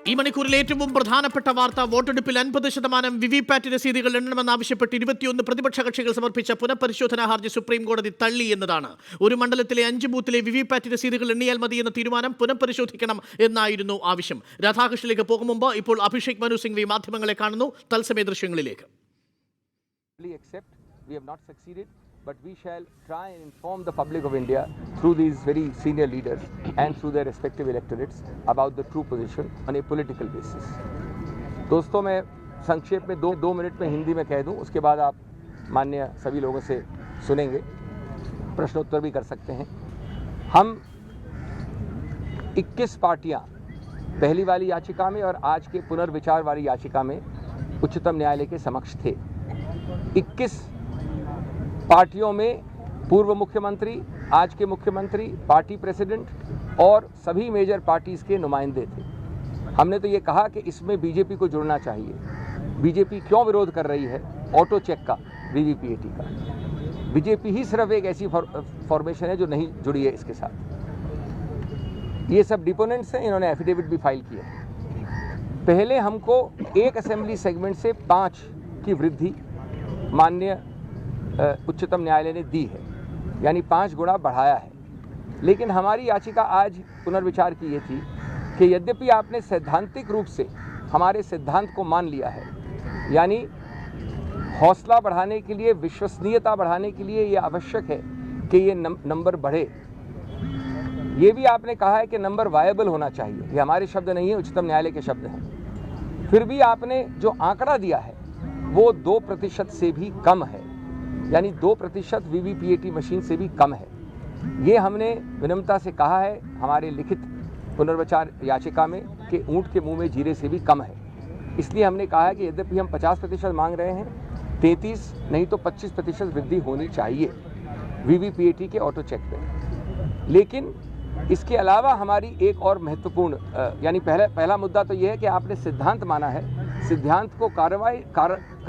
ഈ മണിക്കൂറിൽ ഏറ്റവും പ്രധാനപ്പെട്ട വാർത്ത വോട്ടെടുപ്പിൽ 50% വിവിപാറ്റ് രസീതുകൾ എണ്ണണമെന്നാവശ്യപ്പെട്ട് 21 പ്രതിപക്ഷ കക്ഷികൾ സമർപ്പിച്ച പുനഃപരിശോധനാ ഹർജി സുപ്രീം കോടതി തള്ളി എന്നതാണ്. ഒരു മണ്ഡലത്തിലെ 5 ബൂത്തിലെ വിവിപാറ്റ് രസീതുകൾ എണ്ണിയാൽ മതിയെന്ന തീരുമാനം പുനഃപരിശോധിക്കണം എന്നായിരുന്നു ആവശ്യം. രാധാകൃഷ്ണനിലേക്ക് പോകും മുമ്പ് ഇപ്പോൾ അഭിഷേക് മനു സിംഗ്വി മാധ്യമങ്ങളെ കാണുന്നു. തത്സമയ ദൃശ്യങ്ങളിലേക്ക്. But we shall try and inform the public of India through these very senior leaders and through their respective electorates about the true position on a political basis. दोस्तों, मैं संक्षेप में दो मिनट में हिंदी में कह दूं, उसके बाद आप माननीय सभी लोगों से सुनेंगे, प्रश्नोत्तर भी कर सकते हैं. हम 21 पार्टियां पहली वाली याचिका में और आज के पुनर्विचार वाली याचिका में उच्चतम न्यायालय के समक्ष थे. 21 पार्टियों में पूर्व मुख्यमंत्री, आज के मुख्यमंत्री, पार्टी प्रेसिडेंट और सभी मेजर पार्टीज के नुमाइंदे थे. हमने तो ये कहा कि इसमें बीजेपी को जुड़ना चाहिए. बीजेपी क्यों विरोध कर रही है ऑटो चेक का, वीवीपीएटी का? बीजेपी ही सिर्फ एक ऐसी फॉर्मेशन है जो नहीं जुड़ी है इसके साथ. ये सब डिपोनेंट्स हैं, इन्होंने एफिडेविट भी फाइल किया. पहले हमको एक असेंबली सेगमेंट से 5 की वृद्धि माननीय उच्चतम न्यायालय ने दी है, यानी 5 गुना बढ़ाया है. लेकिन हमारी याचिका आज पुनर्विचार की ये थी कि यद्यपि आपने सैद्धांतिक रूप से हमारे सिद्धांत को मान लिया है, यानी हौसला बढ़ाने के लिए, विश्वसनीयता बढ़ाने के लिए ये आवश्यक है कि ये नंबर बढ़े. ये भी आपने कहा है कि नंबर वायबल होना चाहिए. ये हमारे शब्द नहीं है, उच्चतम न्यायालय के शब्द हैं. फिर भी आपने जो आंकड़ा दिया है वो 2% से भी कम है, यानी 2% वीवीपीएटी मशीन से भी कम है. ये हमने विनम्रता से कहा है हमारे लिखित पुनर्विचार याचिका में कि ऊंट के मुंह में जीरे से भी कम है. इसलिए हमने कहा है कि यद्यपि हम 50% मांग रहे हैं, 33 नहीं तो 25% वृद्धि होनी चाहिए वीवीपीएटी के ऑटो चेक में. लेकिन इसके अलावा हमारी एक और महत्वपूर्ण यानी पहला मुद्दा तो यह है कि आपने सिद्धांत माना है. सिद्धांत को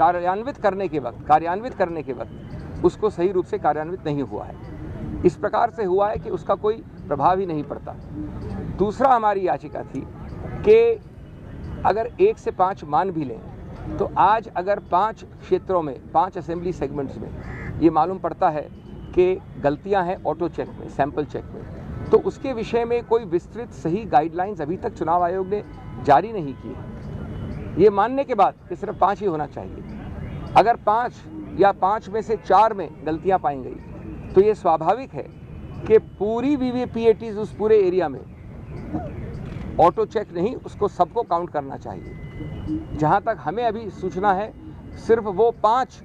कार्यान्वित करने के वक्त उसको सही रूप से कार्यान्वित नहीं हुआ है. इस प्रकार से हुआ है कि उसका कोई प्रभाव ही नहीं पड़ता. दूसरा, हमारी याचिका थी कि अगर 1 से 5 मान भी लें तो आज अगर 5 क्षेत्रों में, 5 असेंबली सेगमेंट्स में ये मालूम पड़ता है कि गलतियां हैं ऑटो चेक में, सैंपल चेक में, तो उसके विषय में कोई विस्तृत सही गाइडलाइंस अभी तक चुनाव आयोग ने जारी नहीं की है. ये मानने के बाद कि सिर्फ 5 ही होना चाहिए, अगर 5 या 5 में से 4 में गलतियां पाई गई तो ये स्वाभाविक है कि पूरी वीवीपीएटीज उस पूरे एरिया में ऑटो चेक नहीं, उसको सबको काउंट करना चाहिए. जहां तक हमें अभी सूचना है सिर्फ वो 5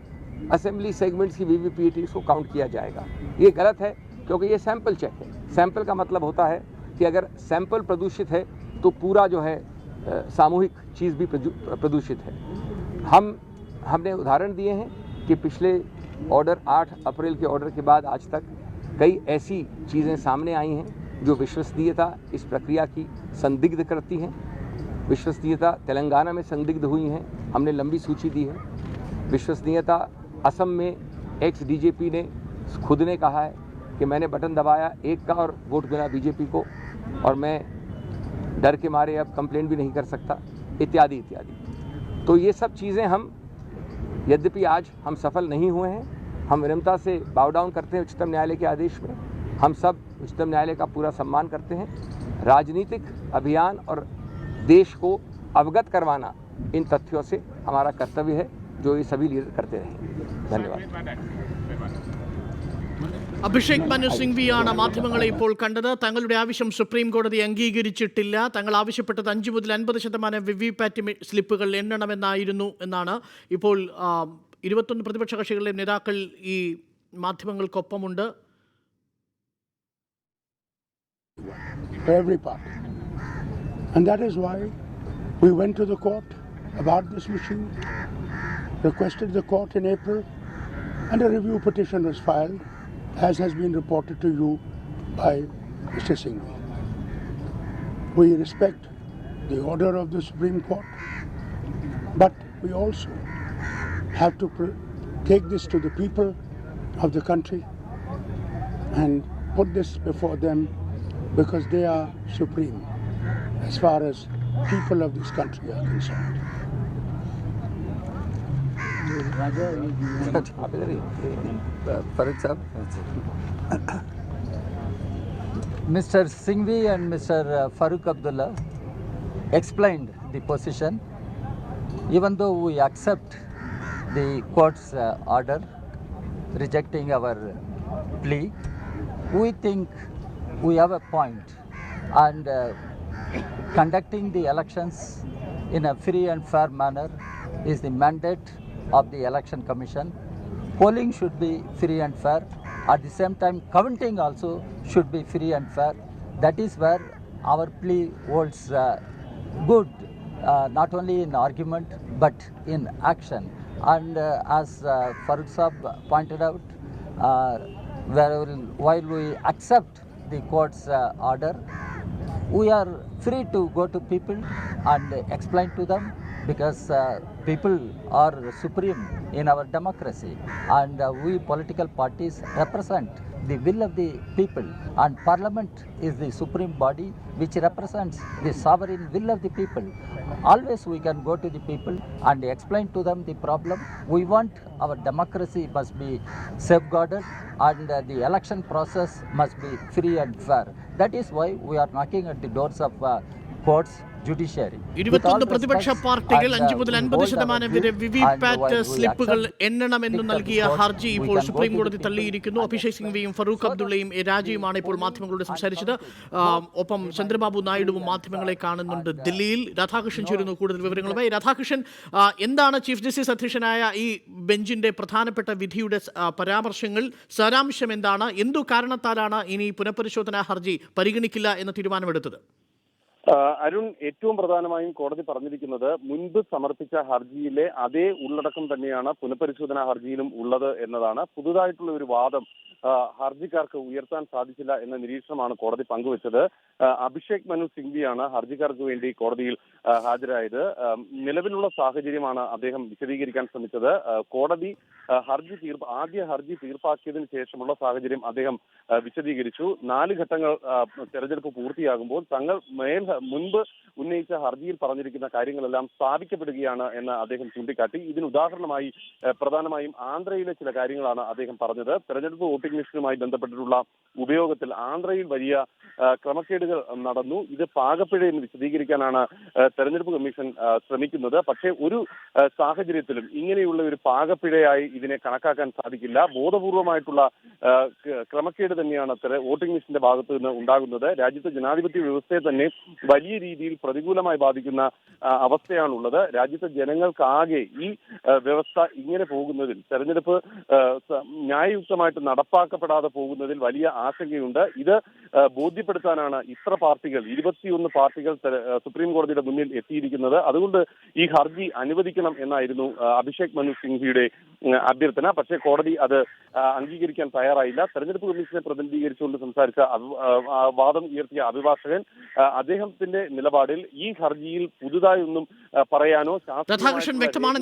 असेंबली सेगमेंट्स की वीवीपीएटीज को काउंट किया जाएगा. ये गलत है क्योंकि ये सैंपल चेक है. सैंपल का मतलब होता है कि अगर सैंपल प्रदूषित है तो पूरा जो है सामूहिक चीज़ भी प्रदूषित है. हमने उदाहरण दिए हैं कि पिछले ऑर्डर 8 अप्रैल के ऑर्डर के बाद आज तक कई ऐसी चीज़ें सामने आई हैं जो विश्वसनीयता इस प्रक्रिया की संदिग्ध करती हैं. विश्वसनीयता तेलंगाना में संदिग्ध हुई हैं, हमने लंबी सूची दी है. विश्वसनीयता असम में एक्स डीजीपी ने खुद ने कहा है कि मैंने बटन दबाया 1 का और वोट मिला बीजेपी को, और मैं डर के मारे अब कंप्लेंट भी नहीं कर सकता, इत्यादि इत्यादि. तो ये सब चीज़ें हम, यद्यपि आज हम सफल नहीं हुए हैं, हम विनम्रता से बाव डाउन करते हैं उच्चतम न्यायालय के आदेश में. हम सब उच्चतम न्यायालय का पूरा सम्मान करते हैं. राजनीतिक अभियान और देश को अवगत करवाना इन तथ्यों से हमारा कर्तव्य है, जो ये सभी लीडर करते रहे. धन्यवाद. അഭിഷേക് മനു സിംഗ്വിയാണ് മാധ്യമങ്ങളെ ഇപ്പോൾ കണ്ടത്. തങ്ങളുടെ ആവശ്യം സുപ്രീം കോടതി അംഗീകരിച്ചിട്ടില്ല. തങ്ങൾ ആവശ്യപ്പെട്ടത് 5 മുതൽ 50% വിവിപാറ്റ് സ്ലിപ്പുകൾ എണ്ണണമെന്നായിരുന്നു എന്നാണ്. ഇപ്പോൾ 21 പ്രതിപക്ഷ കക്ഷികളിലെ നേതാക്കൾ ഈ മാധ്യമങ്ങൾക്കൊപ്പമുണ്ട്. Every party. And that is why we went to the court about this machine, requested the court in April, and a review petition was filed, as has been reported to you by Mr. Singhvi. We respect the order of the Supreme Court, but we also have to take this to the people of the country and put this before them, because they are supreme as far as people of this country are concerned. Farooq Saab. Mr. Singhvi and Mr. Farooq Abdullah explained the position. Even though we accept the court's order rejecting our plea, we think we have a point, and conducting the elections in a free and fair manner is the mandate of the Election Commission. Polling should be free and fair. At the same time, counting also should be free and fair. That is where our plea holds good, not only in argument but in action. And as Farooq Saab pointed out, while we accept the court's order, we are free to go to people and explain to them, because people are supreme in our democracy, and we political parties represent the will of the people, and Parliament is the supreme body which represents the sovereign will of the people. Always we can go to the people and explain to them the problem. We want our democracy must be safeguarded, and the election process must be free and fair. That is why we are knocking at the doors of courts, judiciary. With all 21 പ്രതിപക്ഷ respects, പാർട്ടികൾ and 5 മുതൽ we 50% hold our വരെ view, വിവി and പാറ്റ് while we സ്ലിപ്പുകൾ accept എണ്ണണമെന്ന് verdict of the നൽകിയ court, ഹർജി we ഇപ്പോൾ can go supreme to the കോടതി people തള്ളിയിരിക്കുന്നു. and അഭിഷേക് സിംഗ്വിയും ഫറൂഖ് so that അബ്ദുള്ളയും രാജിയുമാണ് ഇപ്പോൾ polling മാധ്യമങ്ങളോട് and സംസാരിച്ചത്. counting ഒപ്പം ചന്ദ്രബാബു നായിഡുവും മാധ്യമങ്ങളെ കാണുന്നുണ്ട് ദില്ലിയിൽ. രാധാകൃഷ്ണൻ ചേരുന്നു കൂടുതൽ വിവരങ്ങളുമായി. രാധാകൃഷ്ണൻ, എന്താണ് ചീഫ് ജസ്റ്റിസ് അധ്യക്ഷനായ ഈ ബെഞ്ചിന്റെ പ്രധാനപ്പെട്ട വിധിയുടെ പരാമർശങ്ങൾ? സാരാംശം എന്താണ്? എന്തു കാരണത്താലാണ് ഇനി പുനഃപരിശോധനാ ഹർജി പരിഗണിക്കില്ല എന്ന തീരുമാനമെടുത്തത്? അരുൺ, ഏറ്റവും പ്രധാനമായും കോടതി പറഞ്ഞിരിക്കുന്നത് മുൻപ് സമർപ്പിച്ച ഹർജിയിലെ അതേ ഉള്ളടക്കം തന്നെയാണ് പുനഃപരിശോധനാ ഹർജിയിലും ഉള്ളത് എന്നതാണ്. പുതുതായിട്ടുള്ള ഒരു വാദം ഹർജിക്കാർക്ക് ഉയർത്താൻ സാധിച്ചില്ല എന്ന നിരീക്ഷണമാണ് കോടതി പങ്കുവച്ചത്. അഭിഷേക് മനു സിംഗ്വിയാണ് ഹർജിക്കാർക്ക് വേണ്ടി കോടതിയിൽ ഹാജരായത്. നിലവിലുള്ള സാഹചര്യമാണ് അദ്ദേഹം വിശദീകരിക്കാൻ ശ്രമിച്ചത്. കോടതി ആദ്യ ഹർജി തീർപ്പാക്കിയതിനു ശേഷമുള്ള സാഹചര്യം അദ്ദേഹം വിശദീകരിച്ചു. 4 ഘട്ടങ്ങൾ തെരഞ്ഞെടുപ്പ് പൂർത്തിയാകുമ്പോൾ തങ്ങൾ മുൻപ് ഉന്നയിച്ച ഹർജിയിൽ പറഞ്ഞിരിക്കുന്ന കാര്യങ്ങളെല്ലാം സ്ഥാപിക്കപ്പെടുകയാണ് എന്ന് അദ്ദേഹം ചൂണ്ടിക്കാട്ടി. ഇതിന് ഉദാഹരണമായി പ്രധാനമായും ആന്ധ്രയിലെ ചില കാര്യങ്ങളാണ് അദ്ദേഹം പറഞ്ഞത്. തെരഞ്ഞെടുപ്പ് വോട്ടിംഗ് മെഷീനുമായി ബന്ധപ്പെട്ടിട്ടുള്ള ഉപയോഗത്തിൽ ആന്ധ്രയിൽ വലിയ ക്രമക്കേടുകൾ നടന്നു. ഇത് പാകപ്പിഴയെന്ന് വിശദീകരിക്കാനാണ് തെരഞ്ഞെടുപ്പ് കമ്മീഷൻ ശ്രമിക്കുന്നത്. പക്ഷേ ഒരു സാഹചര്യത്തിലും ഇങ്ങനെയുള്ള ഒരു പാകപ്പിഴയായി ഇതിനെ കണക്കാക്കാൻ സാധിക്കില്ല. ബോധപൂർവമായിട്ടുള്ള ക്രമക്കേട് തന്നെയാണ് വോട്ടിംഗ് മെഷീന്റെ ഭാഗത്തു നിന്ന് ഉണ്ടാകുന്നത്. രാജ്യത്തെ ജനാധിപത്യ വ്യവസ്ഥയെ തന്നെ വലിയ രീതിയിൽ പ്രതികൂലമായി ബാധിക്കുന്ന അവസ്ഥയാണുള്ളത്. രാജ്യത്തെ ജനങ്ങൾക്കാകെ ഈ വ്യവസ്ഥ ഇങ്ങനെ പോകുന്നതിൽ, തെരഞ്ഞെടുപ്പ് ന്യായയുക്തമായിട്ട് നടപ്പാക്കപ്പെടാതെ പോകുന്നതിൽ വലിയ ആശങ്കയുണ്ട്. ഇത് ബോധ്യപ്പെടുത്താനാണ് ഇത്ര പാർട്ടികൾ, 21 പാർട്ടികൾ സുപ്രീം കോടതിയുടെ മുന്നിൽ എത്തിയിരിക്കുന്നത്. അതുകൊണ്ട് ഈ ഹർജി അനുവദിക്കണം എന്നായിരുന്നു അഭിഷേക് മനു സിംഗ്വിയുടെ അഭ്യർത്ഥന. പക്ഷേ കോടതി അത് അംഗീകരിക്കാൻ തയ്യാറായില്ല. തെരഞ്ഞെടുപ്പ് കമ്മീഷനെ പ്രതിനിധീകരിച്ചുകൊണ്ട് സംസാരിച്ച വാദം ഉയർത്തിയ അഭിഭാഷകൻ അദ്ദേഹത്തിന്റെ നിലപാടിൽ ഈ ഹർജിയിൽ പുതുതായി ഒന്നും പറയാനോ രാധാകൃഷ്ണൻ വ്യക്തമാണ്.